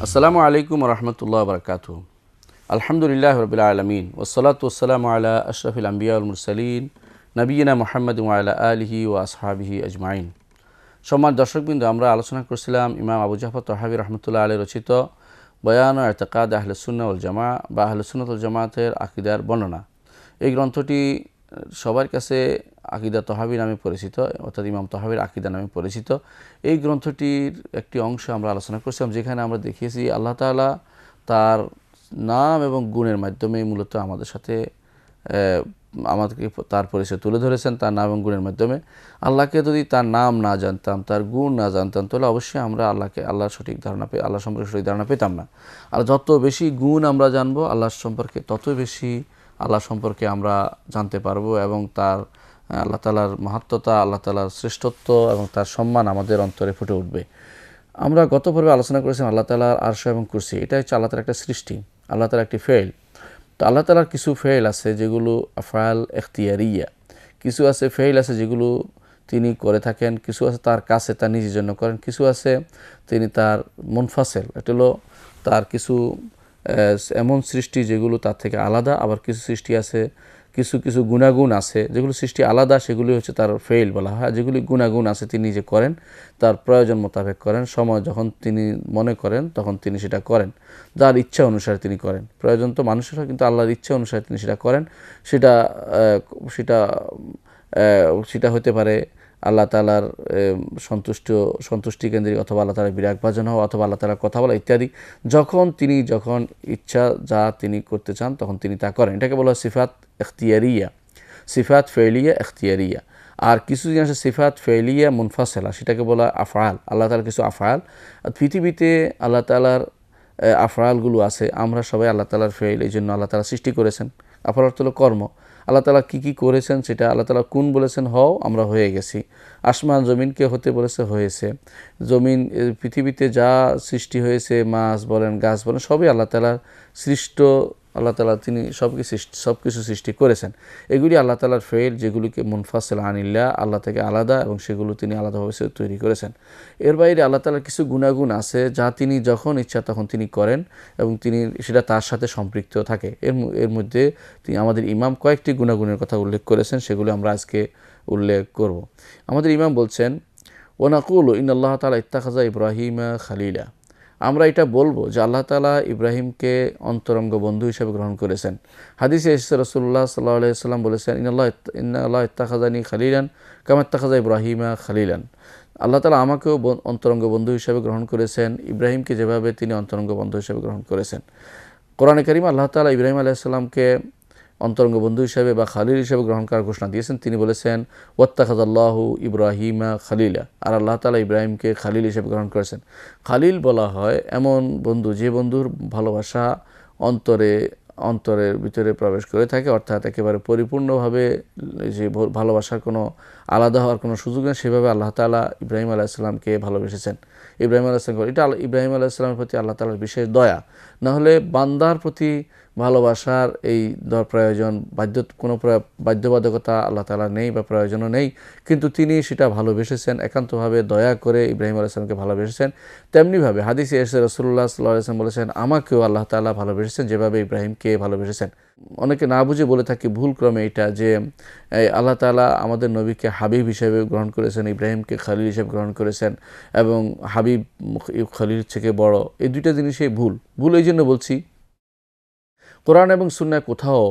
আসসালামু আলাইকুম রহমতুল্লাহ বরকাত। আলহামদুলিল্লাহ রবিল আলমিন ওসলাত ওসালাম আলা আশরফিল আম্বিয়া উল মুরসালিন নবীনা মোহাম্মদ আলা আলিহি ও আসহাবিহি আজমাইন। সম্মানিত দর্শকবৃন্দ, আমরা আলোচনা করছিলাম ইমাম আবু জাফর তহাবী রহমতুল্লাহ আলী রচিত বয়ান ও এতেকাদ আহলুসুন্নাহ ওয়াল জামা বা আহলুসুন্নাহ ওয়াল জামাতের আকিদার বর্ণনা। এই গ্রন্থটি সবার কাছে আকিদা তহাবী নামে পরিচিত, অর্থাৎ ইমাম তহাবীর আকিদা নামে পরিচিত। এই গ্রন্থটির একটি অংশ আমরা আলোচনা করছিলাম, যেখানে আমরা দেখিয়েছি আল্লাহ তাআলা তার নাম এবং গুণের মাধ্যমে মূলত আমাদের সাথে আমাদেরকে তার পরিচয় তুলে ধরেছেন। তার নাম এবং গুণের মাধ্যমে আল্লাহকে যদি তার নাম না জানতাম, তার গুণ না জানতাম, তাহলে অবশ্যই আমরা আল্লাহর সঠিক ধারণা আল্লাহ সম্পর্কে সঠিক ধারণা পেতাম না। আর যত বেশি গুণ আমরা জানবো আল্লাহ সম্পর্কে, তত বেশি আল্লাহ সম্পর্কে আমরা জানতে পারবো এবং তার আল্লাহ তাআলার মহাত্মতা, আল্লাহ তাআলার শ্রেষ্ঠত্ব এবং তার সম্মান আমাদের অন্তরে ফুটে উঠবে। আমরা গত পর্বে আলোচনা করেছিলাম আল্লাহ তাআলার আরশ এবং কুরসি, এটা হচ্ছে আল্লাহ তাআলার একটা সৃষ্টি, আল্লাহ তাআলার একটি ফেল। তো আল্লাহ তাআলার কিছু ফেল আছে যেগুলো আফআল ইখতিয়ারিয়া, কিছু আছে ফেল আছে যেগুলো তিনি করে থাকেন, কিছু আছে তার কাছে তার নিজের জন্য করেন, কিছু আছে তিনি তার মুনফাসিল, এটা হলো তার কিছু এমন সৃষ্টি যেগুলো তার থেকে আলাদা। আবার কিছু সৃষ্টি আছে, কিছু কিছু গুণাগুণ আছে যেগুলো সৃষ্টি আলাদা, সেগুলি হচ্ছে তার ফেইল বলা হয়। যেগুলি গুণাগুণ আছে তিনি নিজে করেন, তার প্রয়োজন মোতাবেক করেন, সময় যখন তিনি মনে করেন তখন তিনি সেটা করেন, যার ইচ্ছা অনুসারে তিনি করেন। প্রয়োজন তো মানুষের হয়, কিন্তু আল্লাহর ইচ্ছা অনুসারে তিনি সেটা করেন। সেটা সেটা সেটা হতে পারে আল্লাহ তাআলার সন্তুষ্টি কেন্দ্রিক, অথবা আল্লাহ তাআলার বিরাগভাজন হওয়া, অথবা আল্লাহ তাআলার কথা বলা ইত্যাদি। যখন ইচ্ছা যা তিনি করতে চান তখন তিনি তা করেন। এটাকে বলা হয় সিফাত ইখতিয়ারিয়া, সিফাত ফেইলিয়া ইখতিয়ারিয়া। আর কিছু জিনিস আছে সিফাত ফেইলিয়া মুনফাসিলা, সেটাকে বলা আফআল, আল্লাহ তাআলার কিছু আফআল। পৃথিবীতে আল্লাহ তাআলার আফআলগুলো আছে, আমরা সবাই আল্লাহ তাআলার ফেইল, এই জন্য আল্লাহ তাআলা সৃষ্টি করেছেন। আফআল অর্থ হলো কর্ম। আল্লাহ তাআলা কী কী করেছেন সেটা আল্লাহ তাআলা কুন বলেছেন হও, আমরা হয়ে গেছি। আসমান জমিনকে হতে বলেছে, হয়েছে। জমিন পৃথিবীতে যা সৃষ্টি হয়েছে, মাছ বলেন গাছ বলেন, সবই আল্লাহ তাআলার সৃষ্ট। আল্লাহ তাআলা তিনি সব কিছু সৃষ্টি করেছেন। এগুলি আল্লাহ তাআলার ফেইল, যেগুলিকে মুনফাসিল আনিল্লাহ, আল্লাহ থেকে আলাদা, এবং সেগুলো তিনি আলাদাভাবে তৈরি করেছেন। এর বাইরে আল্লাহ তাআলার কিছু গুণাগুণ আছে যা তিনি যখন ইচ্ছা তখন তিনি করেন, এবং তিনি সেটা তার সাথে সম্পৃক্ত থাকে। এর মধ্যে তিনি আমাদের ইমাম কয়েকটি গুণাগুণের কথা উল্লেখ করেছেন, সেগুলো আমরা আজকে উল্লেখ করব। আমাদের ইমাম বলছেন, ওয়ানাকুলু ইন্নাল্লাহ তাআলা ইত্তাখাযা ইব্রাহিমা খালিলা, আমরা এটা বলবো যে আল্লাহ তাআলা ইব্রাহিমকে অন্তরঙ্গ বন্ধু হিসেবে গ্রহণ করেছেন। হাদিসে এসেছে রাসূলুল্লাহ সাল্লাল্লাহু আলাইহি ওয়াসাল্লাম বলেছেন, ইন্নাল্লাহ ইত্তাখাযানি খালিলান কামা ইত্তাখাযা ইব্রাহিমা খালিলান। আল্লাহ তাআলা আমাকেও অন্তরঙ্গ বন্ধু হিসেবে গ্রহণ করেছেন, ইব্রাহিমকে যেভাবে তিনি অন্তরঙ্গ বন্ধু হিসেবে গ্রহণ করেছেন। কোরআনে কারিমে আল্লাহ তাআলা ইব্রাহিম আলাইহিস সালামকে অন্তরঙ্গ বন্ধু হিসেবে বা খালিল হিসেবে গ্রহণ করার ঘোষণা দিয়েছেন। তিনি বলেছেন, ওয়াত্তাখাযাল্লাহু ইব্রাহিমা খালিলা, আর আল্লাহ তাআলা ইব্রাহিমকে খালিল হিসেবে গ্রহণ করেছেন। খালিল বলা হয় এমন বন্ধু, যে বন্ধুর ভালোবাসা অন্তরের ভিতরে প্রবেশ করে থাকে, অর্থাৎ একেবারে পরিপূর্ণভাবে যে ভালোবাসার কোনো আলাদা হওয়ার কোনো সুযোগ নেই, সেভাবে আল্লাহ তাআলা ইব্রাহিম আলাইহিস সালামকে ভালোবেসেছেন। ইব্রাহিম আলাইহিস সালাম, এটা ইব্রাহিম আলাইহিস সালামের প্রতি আল্লাহ তাআলার বিশেষ দয়া। না হলে বান্দার প্রতি ভালোবাসার এই প্রয়োজন, কোনো বাধ্যবাধকতা আল্লাহ তাআলার নেই বা প্রয়োজনও নেই, কিন্তু তিনি সেটা ভালোবেসেছেন, একান্তভাবে দয়া করে ইব্রাহিম আলাইহিস সালামকে ভালোবেসেছেন। তেমনিভাবে হাদিসে এসে রাসূলুল্লাহ সাল্লাল্লাহু আলাইহি ওয়াসাল্লাম বলেছেন, আমাকেও আল্লাহ তাআলা ভালোবেসেছেন যেভাবে ইব্রাহিমকে ভালোবেসেছেন। অনেকে না বুঝে বলে থাকি ভুলক্রমে এটা, যে আল্লাহ তাআলা আমাদের নবীকে হাবিব হিসেবে গ্রহণ করেছেন, ইব্রাহিমকে খলিল হিসেবে গ্রহণ করেছেন, এবং হাবিব খলিল থেকে বড়, এই দুইটা জিনিসই ভুল। এই জন্য বলছি, কোরআন এবং সুন্নাহ কোথাও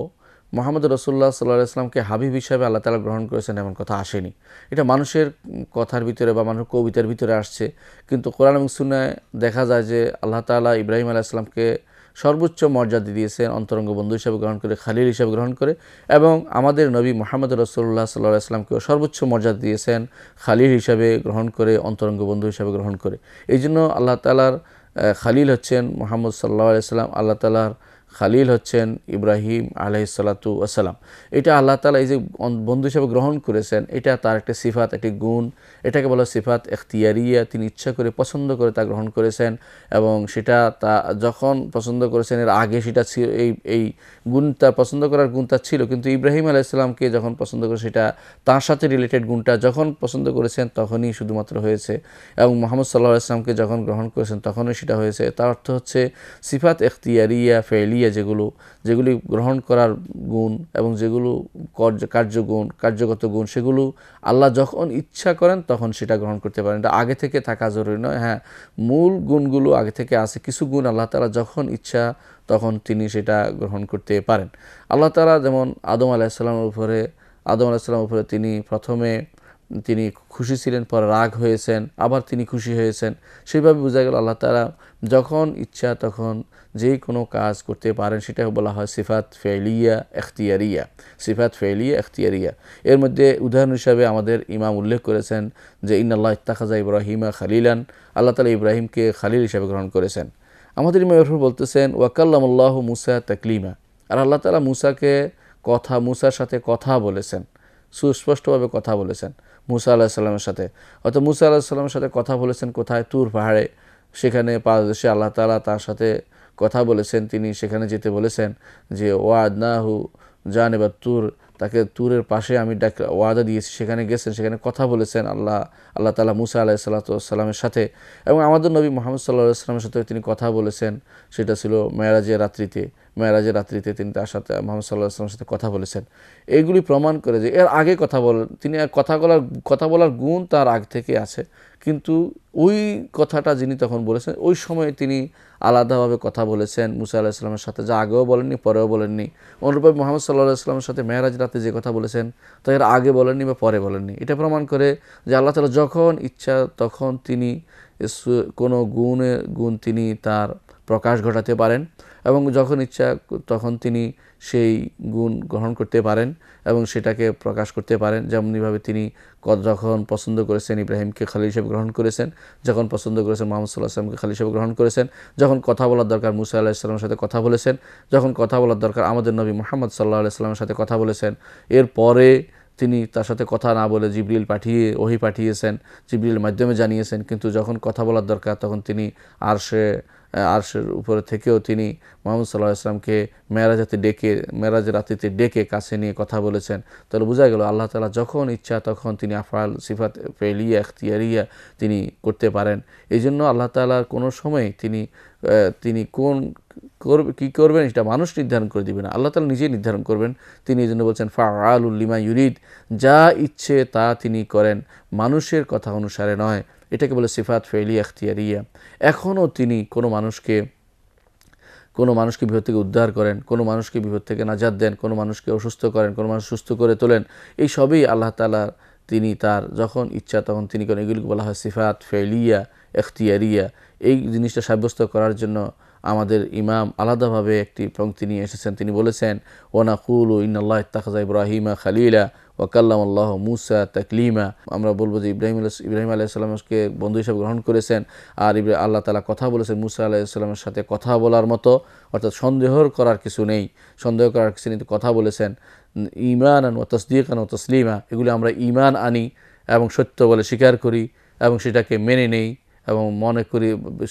মুহাম্মদ রাসূলুল্লাহ সাল্লাল্লাহু আলাইহি ওয়াসাল্লামকে হাবিব হিসাবে আল্লাহ তাআলা গ্রহণ করেছেন এমন কথা আসেনি। এটা মানুষের কথার ভিতরে বা মানুষের কবিতার ভিতরে আসছে, কিন্তু কোরআন এবং সুন্নায় দেখা যায় যে আল্লাহ তাআলা ইব্রাহিম আলাইহিস সালামকে সর্বোচ্চ মর্যাদা দিয়েছেন, অন্তরঙ্গ বন্ধু হিসাবে গ্রহণ করে, খালিল হিসাবে গ্রহণ করে, এবং আমাদের নবী মুহাম্মদ রাসূলুল্লাহ সাল্লাল্লাহু আলাইহি ওয়াসাল্লামকেও সর্বোচ্চ মর্যাদা দিয়েছেন, খালিল হিসাবে গ্রহণ করে, অন্তরঙ্গ বন্ধু হিসাবে গ্রহণ করে। এই জন্য আল্লাহ তাআলার খালিল হচ্ছেন মুহাম্মদ সাল্লাল্লাহু আলাইহি ওয়াসাল্লাম, আল্লাহ তাআলার খালিল হচ্ছেন ইব্রাহিম আলাইহিসসালাতু ওয়াসালাম। এটা আল্লাহ তাআলা এই যে বন্ধু হিসেবে গ্রহণ করেছেন, এটা তার একটা সিফাত, একটি গুণ। এটাকে বলা সিফাত ইখতিয়ারিয়া। তিনি ইচ্ছা করে পছন্দ করে তা গ্রহণ করেছেন এবং সেটা তা যখন পছন্দ করেছেন এর আগে সেটা এই গুণ, তার পছন্দ করার গুণ তার ছিল, কিন্তু ইব্রাহিম আলাইহিসসালামকে যখন পছন্দ করে সেটা তার সাথে রিলেটেড গুণটা যখন পছন্দ করেছেন তখনই শুধুমাত্র হয়েছে, এবং মুহাম্মদ সাল্লাল্লাহু আলাইহি ওয়াসাল্লামকে যখন গ্রহণ করেছেন তখনই সেটা হয়েছে। তার অর্থ হচ্ছে সিফাত ইখতিয়ারিয়া ফেলিয়া, যেগুলি গ্রহণ করার গুণ এবং যেগুলো কার্যগুণ, কার্যগত গুণ, সেগুলো আল্লাহ যখন ইচ্ছা করেন তখন সেটা গ্রহণ করতে পারেন। এটা আগে থেকে থাকা জরুরি নয়। হ্যাঁ, মূল গুণগুলো আগে থেকে আছে, কিছু গুণ আল্লাহ তাআলা যখন ইচ্ছা তখন তিনি সেটা গ্রহণ করতে পারেন। আল্লাহ তাআলা যেমন আদম আলাইহিসসালামের উপরে তিনি প্রথমে তিনি খুশি ছিলেন, পরে রাগ হয়েছেন, আবার তিনি খুশি হয়েছেন। সেইভাবে বোঝা গেল আল্লাহ তাআলা যখন ইচ্ছা তখন যেই কোনো কাজ করতে পারেন, সেটা বলা হয় সিফাত ফেলিয়া এখতিয়ারিয়া। সিফাত ফেলিয়া এখতিয়ারিয়া। এর মধ্যে উদাহরণ হিসাবে আমাদের ইমাম উল্লেখ করেছেন যে ইন্নাল্লাহ ইত্তাখাযা ইব্রাহিমা খালিলান, আল্লাহ তাআলা ইব্রাহিমকে খালিল হিসাবে গ্রহণ করেছেন। আমাদের ইমাম বলতেছেন ওয়াকাল্লামাল্লাহু মুসা তাকলিমা, আর আল্লাহ তাআলা মুসার সাথে কথা বলেছেন, সুস্পষ্টভাবে কথা বলেছেন মুসা আলাইহিস সালামের সাথে। অর্থাৎ মুসা আলাইহিস সালামের সাথে কথা বলেছেন কোথায়? তুর পাহাড়ে। সেখানে পাদদেশে আল্লাহ তাআলা তার সাথে কথা বলেছেন, তিনি সেখানে যেতে বলেছেন যে ওয়াদনাহু জানিবাত তুর, তাকে তুরের পাশে আমি ওয়াদা দিয়েছি, সেখানে গেছেন, সেখানে কথা বলেছেন আল্লাহ তাআলা মুসা আলাইহিস সালামের সাথে। এবং আমাদের নবী মুহাম্মদ সাল্লাল্লাহু আলাইহি ওয়াসাল্লামের সাথে তিনি কথা বলেছেন, সেটা ছিল মেরাজের রাত্রিতে তিনি তার সাথে মুহাম্মদ সাল্লাল্লাহু আলাইহি ওয়াসাল্লামের সাথে কথা বলেছেন। এইগুলি প্রমাণ করে যে এর আগে তিনি কথা বলার গুণ তার আগ থেকে আছে, কিন্তু ওই কথাটা যিনি তখন বলেছেন ওই সময়ে তিনি আলাদাভাবে কথা বলেছেন মুসা আলাইহিস সালামের সাথে, যা আগেও বলেননি পরেও বলেননি। অনুরূপভাবে মুহাম্মদ সাল্লাল্লাহু আলাইহি ওয়াসাল্লামের সাথে মেরাজ রাতে যে কথা বলেছেন তা এর আগে বলেননি বা পরে বলেননি। এটা প্রমাণ করে যে আল্লাহ তাআলা যখন ইচ্ছা তখন তিনি কোনো গুণ তিনি তার প্রকাশ ঘটাতে পারেন, এবং যখন ইচ্ছা তখন তিনি সেই গুণ গ্রহণ করতে পারেন এবং সেটাকে প্রকাশ করতে পারেন। যেমনিভাবে তিনি যখন পছন্দ করেছেন ইব্রাহিমকে খালিল হিসেবে গ্রহণ করেছেন, যখন পছন্দ করেছেন মুহাম্মদ সাল্লাল্লাহু আলাইহি ওয়াসাল্লামকে খালিল হিসেবে গ্রহণ করেছেন, যখন কথা বলার দরকার মুসা আলাইহিস সালামের সাথে কথা বলেছেন, যখন কথা বলার দরকার আমাদের নবী মুহাম্মদ সাল্লাল্লাহু আলাইহি ওয়াসাল্লামের সাথে কথা বলেছেন। এরপরে তিনি তার সাথে কথা না বলে ওহী পাঠিয়েছেন, জিবরিল মাধ্যমে জানিয়েছেন, কিন্তু যখন কথা বলার দরকার তখন তিনি আরশের উপরে থেকেও তিনি মুহাম্মদ সাল্লাল্লাহু আলাইহি ওয়াসাল্লামকে মেরাজের রাত্রিতে ডেকে কাছে নিয়ে কথা বলেছেন। তাহলে বোঝা গেল আল্লাহ তাআলা যখন ইচ্ছা তখন তিনি আফআল সিফাত ফেলিয়া ইখতিয়ারিয়া তিনি করতে পারেন। এই জন্য আল্লাহ তাআলার কোনো সময় তিনি কী করবেন এটা মানুষ নির্ধারণ করে দিবেন না, আল্লাহ তাআলা নিজেই নির্ধারণ করবেন। তিনি এই জন্য বলছেন ফাআলুল লিমা ইউরিদ, যা ইচ্ছে তা তিনি করেন, মানুষের কথা অনুসারে নয়। এটাকে বলে সিফাত ফেলিয়া ইখতিয়ারিয়া। এখনও তিনি কোনো মানুষকে বিপদ থেকে উদ্ধার করেন, কোনো মানুষকে বিপদ থেকে নাজাত দেন, কোনো মানুষকে অসুস্থ করেন, কোনো মানুষ সুস্থ করে তোলেন। এই সবই আল্লাহ তাআলা তিনি তার যখন ইচ্ছা তখন তিনি করেন। এগুলিকে বলা হয় সিফাত ফেলিয়া ইখতিয়ারিয়া। এই জিনিসটা সাব্যস্ত করার জন্য আমাদের ইমাম আলাদাভাবে একটি পংক্তি নিয়ে এসেছেন। তিনি বলেছেন ওয়ানাকুলু ইন্নাল্লাহ ইত্তাখাযা ইব্রাহিমা খালিলা ওয়া কাল্লামাল্লাহু মুসা তাকলিমা। আমরা বলবো যে ইব্রাহিম আলাইহিস সালামকে বন্ধু হিসেবে গ্রহণ করেছেন, আর আল্লাহ তাআলা কথা বলেছেন মুসা আলাইহিস সালামের সাথে কথা বলার মতো, অর্থাৎ সন্দেহ করার কিছু নেই, কথা বলেছেন। ঈমানান ওয়া তাসদীকান ওয়া তাসলিমা, এগুলি আমরা ঈমান আনি এবং সত্য বলে স্বীকার করি এবং সেটাকে মেনে নেই এবং মনে করি,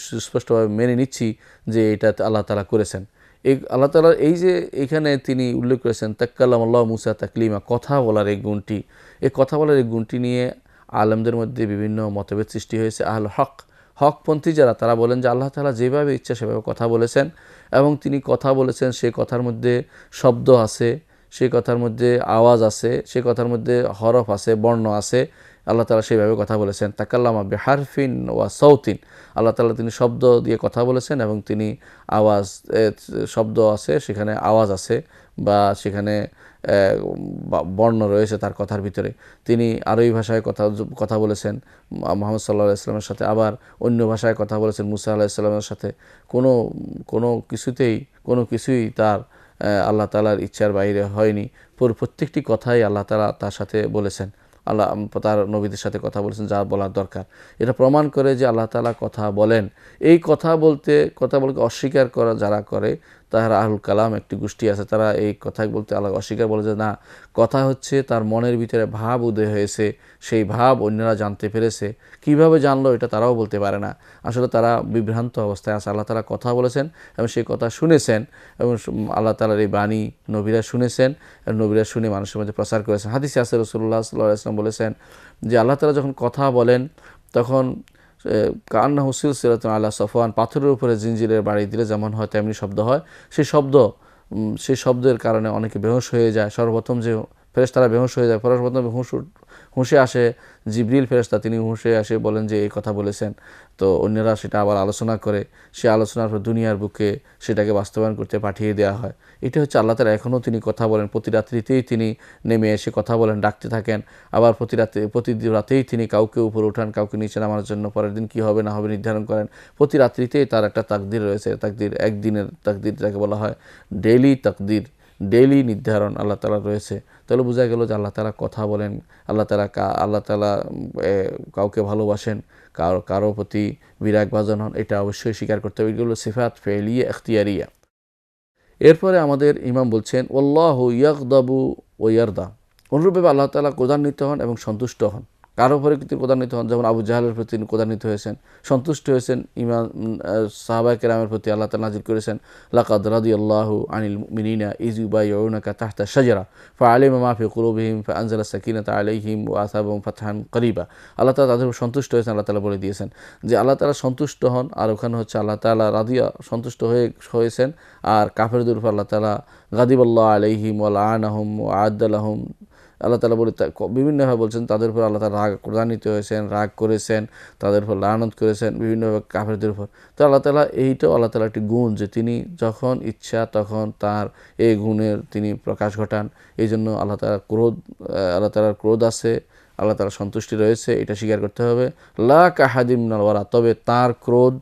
সুস্পষ্টভাবে মেনে নিচ্ছি যে এটা আল্লাহ তাআলা করেছেন। এই আল্লাহ তাআলার এই যে এখানে তিনি উল্লেখ করেছেন তাকাল্লামাল্লাহু মুসা তাকলিমা, কথা বলার এই গুণটি নিয়ে আলেমদের মধ্যে বিভিন্ন মতভেদ সৃষ্টি হয়েছে। হকপন্থী যারা, তারা বলেন যে আল্লাহ তাআলা যেভাবে ইচ্ছা সেভাবে কথা বলেছেন, এবং তিনি কথা বলেছেন সেই কথার মধ্যে শব্দ আছে, সেই কথার মধ্যে আওয়াজ আছে, সেই কথার মধ্যে হরফ আছে, বর্ণ আছে। আল্লাহ তাআলা সেইভাবে কথা বলেছেন। তাকাল্লামা বিহারফিন ওয়া সাউতিন, আল্লাহ তাআলা তিনি শব্দ দিয়ে কথা বলেছেন এবং তিনি শব্দ আছে, সেখানে আওয়াজ আছে বা সেখানে বর্ণ রয়েছে তার কথার ভিতরে। তিনি আরবি ভাষায় কথা বলেছেন মুহাম্মদ সাল্লাল্লাহু আলাইহি ওয়াসাল্লামের সাথে, আবার অন্য ভাষায় কথা বলেছেন মুসা আলাইহিস সালামের সাথে। কোনো কিছুই তার আল্লাহ তাআলার ইচ্ছার বাইরে হয়নি। প্রত্যেকটি কথাই আল্লাহ তাআলা তার সাথে বলেছেন, আল্লাহ তার নবীদের সাথে কথা বলেছেন যা বলার দরকার। এটা প্রমাণ করে যে আল্লাহ তাআলা কথা বলেন। এই কথা বলতে অস্বীকার করা যারা করে তাহারা আহুল কালাম একটি গোষ্ঠী আছে, তারা এই কথা বলতে আল্লাহ অস্বীকার, বলে যে না, কথা হচ্ছে তার মনের ভিতরে ভাব উদয় হয়েছে, সেই ভাব অন্যরা জানতে পেরেছে, কিভাবে জানলো এটা তারাও বলতে পারে না। আসলে তারা বিভ্রান্ত অবস্থায় আছে। আল্লাহ তাআলা কথা বলেছেন এবং সেই কথা শুনেছেন, এবং আল্লাহ তাআলার এই বাণী নবীরা শুনেছেন এবং নবীরা শুনে মানুষের মধ্যে প্রচার করেছেন। হাদিসে আছে রাসূলুল্লাহ সাল্লাল্লাহু আলাইহি ওয়াসাল্লাম বলেছেন যে আল্লাহ তাআলা যখন কথা বলেন তখন কান্নাহু সিলসিলাতুন আলা সফওয়ান, পাথরের উপরে জিঞ্জিরের বাড়ি দিলে যেমন হয় তেমনি শব্দ হয়। সেই শব্দের কারণে অনেকে বেহুশ হয়ে যায়। সর্বপ্রথম যে ফেরেশতারা বেহুশ হয়ে যায়, সর্বপ্রথম হুঁশে আসে জিবরিল ফেরেশতা, তিনি হুঁশে আসে বলেন যে এই কথা বলেছেন। তো অন্যরা সেটা আবার আলোচনা করে, সে আলোচনার পর দুনিয়ার বুকে সেটাকে বাস্তবায়ন করতে পাঠিয়ে দেওয়া হয়। এটা হচ্ছে আল্লাহ তাআলা এখনও তিনি কথা বলেন, প্রতি রাত্রিতেই তিনি নেমে এসে কথা বলেন, ডাকতে থাকেন। আবার প্রতি রাতেই তিনি কাউকে উপরে উঠান, কাউকে নিচে নামার জন্য পরের দিন কী হবে না হবে নির্ধারণ করেন। প্রতি রাত্রিতেই তার একটা তাকদির রয়েছে। তাকদির একদিনের তাকদির, যাকে বলা হয় ডেইলি তাকদির, ডেইলি নির্ধারণ আল্লাহ তাআলা রয়েছে। তাহলে বোঝা গেল যে আল্লাহ তাআলা কথা বলেন, আল্লাহ তাআলা কাউকে ভালোবাসেন, কারো প্রতি বিরাগভাজন হন, এটা অবশ্যই স্বীকার করতে হবে। এগুলো সিফাত ফেলিয়া ইখতিয়ারিয়া। এরপরে আমাদের ইমাম বলছেন ওয়াল্লাহু ইয়াগদাবু ওয়া ইয়ারদা, অনুরূপভাবে আল্লাহ তাআলা ক্রোধান্বিত হন এবং সন্তুষ্ট হন। কারো উপরে তিনি ক্রোধান্বিত হন, যেমন আবু জাহলের প্রতি তিনি ক্রোধান্বিত হয়েছেন। সন্তুষ্ট হয়েছেন সাহাবায়ে কেরামের প্রতি আল্লাহ তাআলা নাযিল করেছেন লাকাদ রাদিয়াল্লাহু আনিল মুমিনিনা ইয ইউবাইয়ুনাকা তাহতা শাজারা ফাআলিমা মা ফি কুলুবিহিম ফাআনজালা সাকিনাতা আলাইহিম ওয়া আসাবাহুম ফাতহান করিবা। আল্লাহ তাআলা তাদের উপর সন্তুষ্ট হয়েছেন। আল্লাহ তাআলা বলে দিয়েছেন যে আল্লাহ তাআলা সন্তুষ্ট হন, আর ওখানে হচ্ছে আল্লাহ তাআলা রাদিয়া সন্তুষ্ট হয়েছেন, আর কাফেরদের উপর আল্লাহ তাআলা গাদিবাল্লাহু আলাইহিম ওয়া লাআনাহুম ওয়া আ'আদ্দা লাহুম, আল্লাহ তাআলা বলে বিভিন্নভাবে বলছেন তাদের উপর আল্লাহ তাআলা ক্রোধান্বিত হয়েছেন, রাগ করেছেন, তাদের উপর লানত করেছেন বিভিন্নভাবে কাফেরদের উপর। তো আল্লাহ তাআলা এইটাও আল্লাহ তাআলা একটি গুণ যে তিনি যখন ইচ্ছা তখন তার এই গুণের তিনি প্রকাশ ঘটান। এই জন্য আল্লাহ তাআলার ক্রোধ আছে, আল্লাহ তাআলার সন্তুষ্টি রয়েছে, এটা স্বীকার করতে হবে। লা কাহাদিম মিনাল ওয়ারা, তবে তার ক্রোধ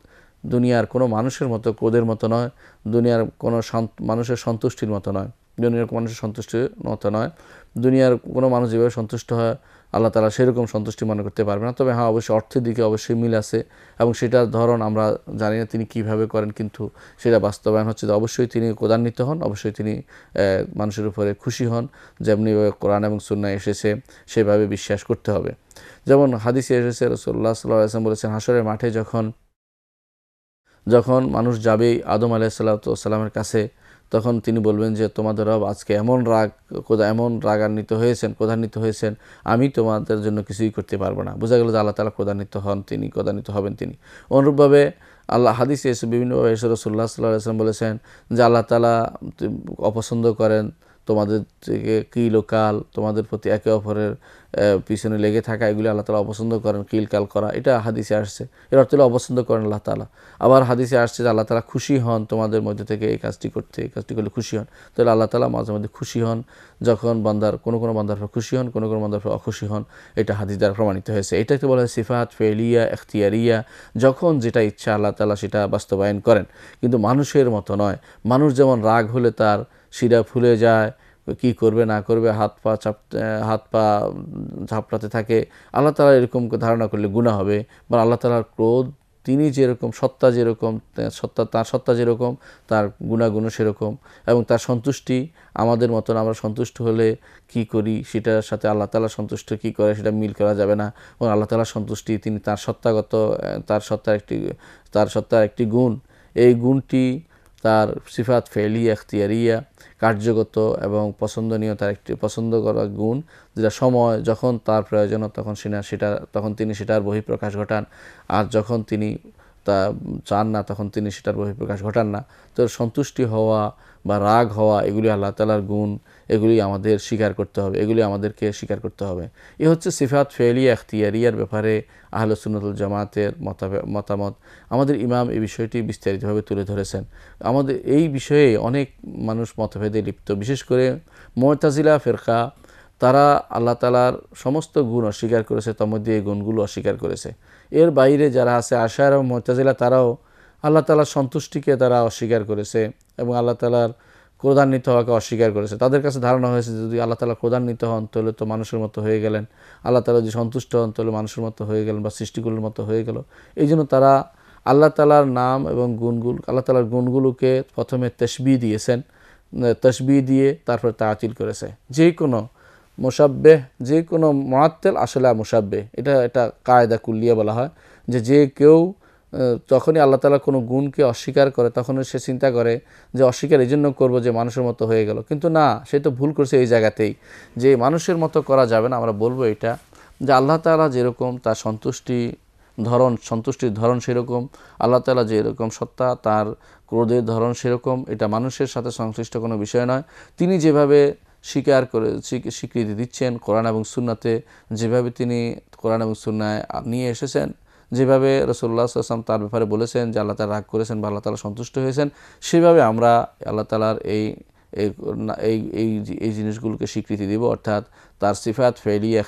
দুনিয়ার কোনো মানুষের মতো ক্রোধের মতো নয়, দুনিয়ার কোনো মানুষের সন্তুষ্টির মতো নয়, দুনিয়ার মানুষের সন্তুষ্টির মতো নয়। দুনিয়ার কোনো মানুষ যেভাবে সন্তুষ্ট হয় আল্লাহ তাআলা সেরকম সন্তুষ্টি মনে করতে পারবে না। তবে হ্যাঁ, অবশ্যই অর্থের দিকে অবশ্যই মিল আছে, এবং সেটার ধরন আমরা জানি না তিনি কীভাবে করেন, কিন্তু সেটা বাস্তবায়ন হচ্ছে যে অবশ্যই তিনি ক্রোধান্বিত হন, অবশ্যই তিনি মানুষের উপরে খুশি হন। যেমনিভাবে কোরআন এবং সুন্নাহ এসেছে সেভাবে বিশ্বাস করতে হবে। যেমন হাদিসে এসেছে রাসূলুল্লাহ সাল্লাল্লাহু আলাইহি ওয়াসাল্লাম বলেছেন, হাসরের মাঠে যখন মানুষ যাবে আদম আলাইহিস সালামের কাছে, তখন তিনি বলবেন যে তোমাদের রব আজকে এমন রাগান্বিত হয়েছেন, ক্রোধান্বিত হয়েছেন, আমি তোমাদের জন্য কিছুই করতে পারবো না। বোঝা গেল যে আল্লাহ তাআলা ক্রোধান্বিত হবেন তিনি। অনুরূপভাবে আল্লাহ হাদিসে এসে বিভিন্নভাবে রাসূলুল্লাহ সাল্লাল্লাহু আলাইহি ওয়াসাল্লাম বলেছেন যে আল্লাহ তাআলা অপছন্দ করেন তোমাদের থেকে কিলকাল, তোমাদের প্রতি একে অপরের পিছনে লেগে থাকা, এগুলি আল্লাহ তাআলা অপছন্দ করেন, কিলকাল করা, এটা হাদিসে আসছে। এর অর্থ হলো অপছন্দ করেন আল্লাহ তাআলা। আবার হাদিসে আসছে যে আল্লাহ তাআলা খুশি হন তোমাদের মধ্যে থেকে এই কাজটি করলে খুশি হন। তাহলে আল্লাহ তাআলা মাঝে মধ্যে খুশি হন, যখন কোনো বান্দার উপর খুশি হন, কোনো বান্দার উপর অখুশি হন, এটা হাদিস দ্বারা প্রমাণিত হয়েছে। এটাকে বলা হয় সিফাত ফেলিয়া ইখতিয়ারিয়া, যখন যেটা ইচ্ছা আল্লাহ তাআলা সেটা বাস্তবায়ন করেন, কিন্তু মানুষের মতো নয়। মানুষ যেমন রাগ হলে তার শিরা ফুলে যায়, কি করবে না করবে হাত পা ঝাপটাতে থাকে, আল্লাহ তাআলা এরকম ধারণা করলে গুনাহ হবে। বা আল্লাহ তাআলার ক্রোধ, তিনি যেরকম তার সত্তা যেরকম তার গুণাগুণও সেরকম, এবং তার সন্তুষ্টি আমাদের মতন আমরা সন্তুষ্ট হলে কি করি সেটার সাথে আল্লাহ তাআলা সন্তুষ্ট কি করে সেটা মিল করা যাবে না। এবং আল্লাহ তাআলার সন্তুষ্টি তিনি তার সত্তার একটি গুণ, এই গুণটি তার সিফাত ফেলিয়া ইখতিয়ারিয়া, কার্যগত এবং পছন্দনীয়, তার একটি পছন্দ করা গুণ, যেটা সময় যখন তার প্রয়োজন তখন তিনি সেটার বহিঃপ্রকাশ ঘটান, আর যখন তিনি তা চান না তখন তিনি সেটার বহিঃপ্রকাশ ঘটান না। তো সন্তুষ্টি হওয়া বা রাগ হওয়া এগুলি আল্লাহ তাআলার গুণ, এগুলি আমাদের স্বীকার করতে হবে, এগুলি আমাদেরকে স্বীকার করতে হবে। এ হচ্ছে সিফাত ফেলিয়া ইখতিয়ারিয়ার ব্যাপারে আহলে সুন্নাত ওয়াল জামাতের মতামত। আমাদের ইমাম এই বিষয়টি বিস্তারিতভাবে তুলে ধরেছেন। আমাদের এই বিষয়ে অনেক মানুষ মতভেদে লিপ্ত, বিশেষ করে মুতাজিলা ফিরকা, তারা আল্লাহ তাআলার সমস্ত গুণ অস্বীকার করেছে, তার মধ্যে এই গুণগুলো অস্বীকার করেছে। এর বাইরে যারা আছে আশায়রা এবং মুতাজিলা, তারাও আল্লাহ তাআলার সন্তুষ্টিকে তারা অস্বীকার করেছে এবং আল্লাহ তাআলার ক্রোধান্বিত হওয়াকে অস্বীকার করেছে। তাদের কাছে ধারণা হয়েছে যদি আল্লাহ তাআলা ক্রোধান্বিত হন তাহলে তো মানুষের মতো হয়ে গেলেন, আল্লাহ তাআলা যদি সন্তুষ্ট হন তাহলে মানুষের মতো হয়ে গেলেন বা সৃষ্টিগুলোর মতো হয়ে গেল। এই জন্য তারা আল্লাহ তাআলার নাম এবং গুণগুলো, আল্লাহ তাআলার গুণগুলোকে প্রথমে তাসবিহ দিয়েছেন, তাসবিহ দিয়ে তারপর তাআতিল করেছে। যে কোনো মুশাব্বিহ, যে কোনো মুআত্তিল আসলে মুশাব্বিহ, এটা কায়দা কুল্লিয়া বলা হয়, যে কেউ যখনই আল্লাহ তাআলার কোনো গুণকে অস্বীকার করে তখনই সে চিন্তা করে যে অস্বীকার এই জন্য করবো যে মানুষের মতো হয়ে গেল, কিন্তু না, সে তো ভুল করছে এই জায়গাতেই, যে মানুষের মতো করা যাবে না। আমরা বলবো এটা যে আল্লাহ তাআলা যেরকম তার সন্তুষ্টির ধরন সেরকম, আল্লাহ তাআলা যেরকম সত্তা তার ক্রোধের ধরন সেরকম, এটা মানুষের সাথে সংশ্লিষ্ট কোনো বিষয় নয়। তিনি যেভাবে স্বীকৃতি দিচ্ছেন কোরআন এবং সুন্নাতে, যেভাবে তিনি কোরআন এবং সুন্নায় নিয়ে এসেছেন, যেভাবে রাসূলুল্লাহ সাল্লাল্লাহু আলাইহি ওয়াসাল্লাম তার ব্যাপারে বলেছেন যে আল্লাহ তাআলা রাগ করেছেন বা আল্লাহ তাআলা সন্তুষ্ট হয়েছেন, সেভাবে আমরা আল্লাহ তাআলার এই জিনিসগুলোকে স্বীকৃতি দেব। অর্থাৎ তার সিফাত ফেলিয়া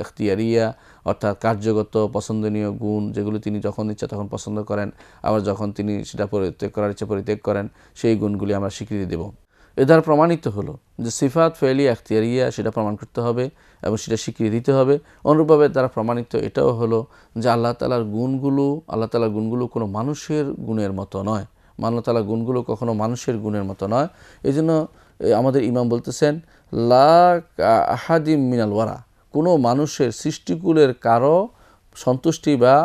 এখতিয়ারিয়া, অর্থাৎ কার্যগত পছন্দনীয় গুণ, যেগুলো তিনি যখন ইচ্ছা তখন পছন্দ করেন, আবার যখন তিনি সেটা পরিত্যাগ করার ইচ্ছা পরিত্যাগ করেন, সেই গুণগুলি আমরা স্বীকৃতি দেব। এ দ্বারা প্রমাণিত হলো যে সিফাত ফেলিয়া এখতিয়ারিয়া সেটা প্রমাণ করতে হবে এবং সেটা স্বীকৃতি দিতে হবে। অনুরূপভাবে দ্বারা প্রমাণিত এটাও হলো যে আল্লাহ তাআলার গুণগুলো কোনো মানুষের গুণের মতো নয়। আল্লাহ তাআলার গুণগুলো কখনো মানুষের গুণের মতো নয়। এই জন্য আমাদের ইমাম বলতেছেন, লা আহাদিম মিনাল ওয়ারা, কোনো মানুষের সৃষ্টিকুলের কারো সন্তুষ্টি বা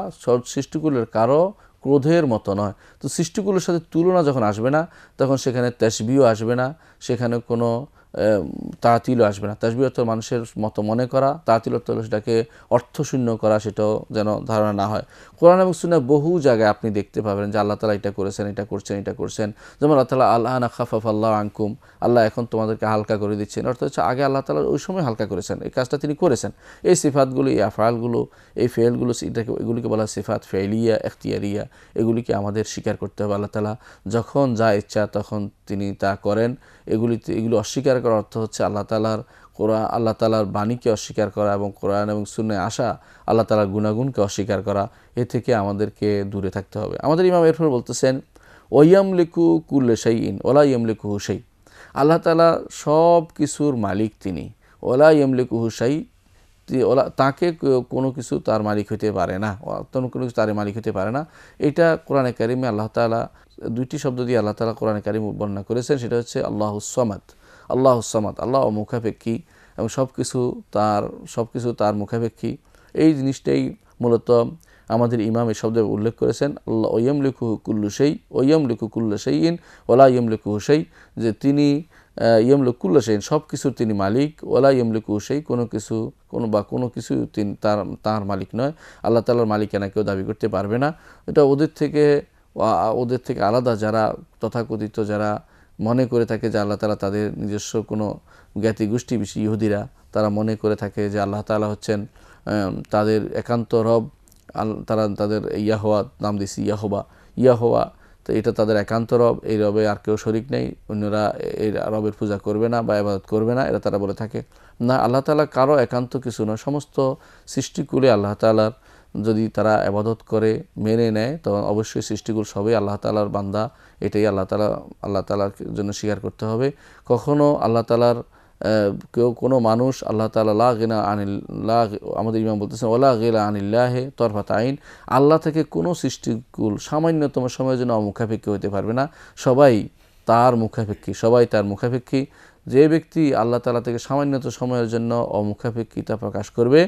সৃষ্টিকুলের কারো ক্রোধের মতো নয়। তো সৃষ্টিকুলের সাথে তুলনা যখন আসবে না, তখন সেখানে তাসবিহও আসবে না, সেখানে কোনো তাতিলও আসবে না। তাসবিহ অর্থ মানুষের মতো মনে করা, তাতিল অর্থ হলো সেটাকে অর্থশূন্য করা, সেটাও যেন ধারণা না হয়। কোরআন এবং সুন্নাহ বহু জায়গায় আপনি দেখতে পাবেন যে আল্লাহ তাআলা এটা করেছেন, এটা করছেন। যেমন আল্লাহ তাআলা আল-আনা খাফাফাল্লাহু আনকুম, আল্লাহ এখন তোমাদেরকে হালকা করে দিচ্ছেন। অর্থাৎ হচ্ছে আগে আল্লাহ তাআলা ওই সময় হালকা করেছেন, এই কাজটা তিনি করেছেন। এই সিফাতগুলো, এই আফআলগুলো, এই ফেলগুলো, এগুলিকে বলা সিফাত ফেলিয়া এখতিয়ারিয়া, এগুলিকে আমাদের স্বীকার করতে হবে। আল্লাহ তাআলা যখন যা ইচ্ছা তখন তিনি তা করেন। এগুলো অস্বীকার করার অর্থ হচ্ছে আল্লাহ তাআলার বাণীকে অস্বীকার করা এবং কোরআন এবং সুন্নাহয় আসা আল্লাহ তাআলার গুণাগুণকে অস্বীকার করা। এ থেকে আমাদেরকে দূরে থাকতে হবে। আমাদের ইমাম এরপর বলতেছেন, ওয়ায়ামলিকু কুল্লা শাইইন ওয়ালা ইয়ামলিকুহু শাই, আল্লাহ তাআলা সব কিছুর মালিক তিনি। ওয়ালা ইয়ামলিকুহু শাই, তাকে কোনো কিছু তার মালিক হতে পারে না, কোনো কিছু তার মালিক হতে পারে না। এটা কোরআনে কারিমে আল্লাহ তাআলা দুইটি শব্দ দিয়ে আল্লাহ তাআলা কোরআনে কারিম বর্ণনা করেছেন। সেটা হচ্ছে আল্লাহুস সামাদ। আল্লাহ মুখাপেক্ষী এবং সব কিছু তার মুখাপেক্ষী। এই জিনিসটাই মূলত আমাদের ইমাম এই শব্দে উল্লেখ করেছেন। আল্লাহ ইয়ামলিকুহু কুল্লু শাইইন ওয়ালা ইয়ামলিকুহু শাই, যে তিনি ইয়ামলিকু কুল্লা শাইইন, সব কিছুর তিনি মালিক। ওয়ালা ইয়ামলিকুহু শাই, কোনো কিছু তিনি তার মালিক নয়। আল্লাহ তাআলার মালিকানা কেউ দাবি করতে পারবে না। এটা ওদের থেকে আলাদা যারা তথাকথিত যারা মনে করে থাকে যে আল্লাহ তাআলা তাদের নিজস্ব কোনো জ্ঞাতি গোষ্ঠী, বেশি ইহুদিরা, তারা মনে করে থাকে যে আল্লাহ তাআলা হচ্ছেন তাদের একান্ত রব। তারা তাদের ইয়াহওয়া নাম দিয়েছে, ইয়াহওয়া, তো এটা তাদের একান্ত রব, এই রবে আর কেউ শরিক নেই, অন্যরা এই রবের পূজা করবে না বা ইবাদত করবে না, এরা তারা বলে থাকে। না, আল্লাহ তাআলা কারো একান্ত কিছু নয়। সমস্ত সৃষ্টিকুলে আল্লাহ তাআলার যদি তারা ইবাদত করে মেনে নেয়, তখন অবশ্যই সৃষ্টিকুল সবই আল্লাহ তাআলার বান্দা। এটাই আল্লাহ তাআলার জন্য স্বীকার করতে হবে। কখনো আল্লাহ তাআলার কোনো মানুষ আল্লাহ তাআলা লা গিনা আনিল্লাহ, আমাদের ইমাম বলতেছেন ওয়ালা গিনা আনিল্লাহি তরফাত আইন, আল্লাহ থেকে কোনো সৃষ্টিকুল সামান্যতম সময়ের জন্য অমুখাপেক্ষী হতে পারবে না। সবাই তার মুখাপেক্ষী। যে ব্যক্তি আল্লাহ তাআলা থেকে সামান্যত সময়ের জন্য অমুখাপেক্ষিতা প্রকাশ করবে,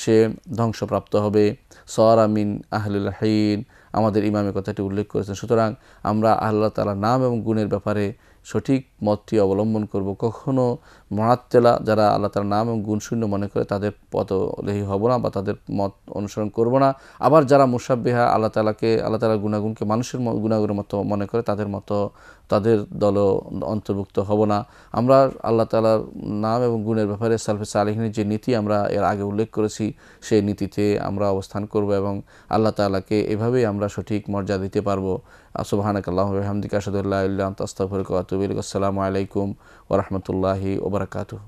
সে ধ্বংসপ্রাপ্ত হবে। সারা মিন আহলিল হিন, আমাদের ইমামের কথাটি উল্লেখ করেছেন। সুতরাং আমরা আল্লাহ তাআলার নাম এবং গুণের ব্যাপারে সঠিক মতটি অবলম্বন করব। কখনো মুআত্তিলা যারা আল্লাহ তাআলার নাম এবং গুণ শূন্য মনে করে তাদের পথলেহী হব না বা তাদের মত অনুসরণ করব না। আবার যারা মুশাব্বিহা, আল্লাহ তাআলার গুণাগুণকে মানুষের গুণাগুণের মতো মনে করে, তাদের দলও অন্তর্ভুক্ত হব না। আমরা আল্লাহ তাআলার নাম এবং গুণের ব্যাপারে সালফে সালেহিনের যে নীতি আমরা এর আগে উল্লেখ করেছি, সেই নীতিতে আমরা অবস্থান করব এবং আল্লাহ তাআলাকে এভাবেই আমরা সঠিক মর্যাদা দিতে পারবো। সুবহানাকাল্লাহুম্মা ওয়া বিহামদিকা আশহাদু আল্লা ইলাহা ইল্লা আনতা আস্তাগফিরুকা ওয়া আতুবু ইলাইক। আসসালামু আলাইকুম ওয়া রাহমাতুল্লাহি ওয়া বারাকাতুহু।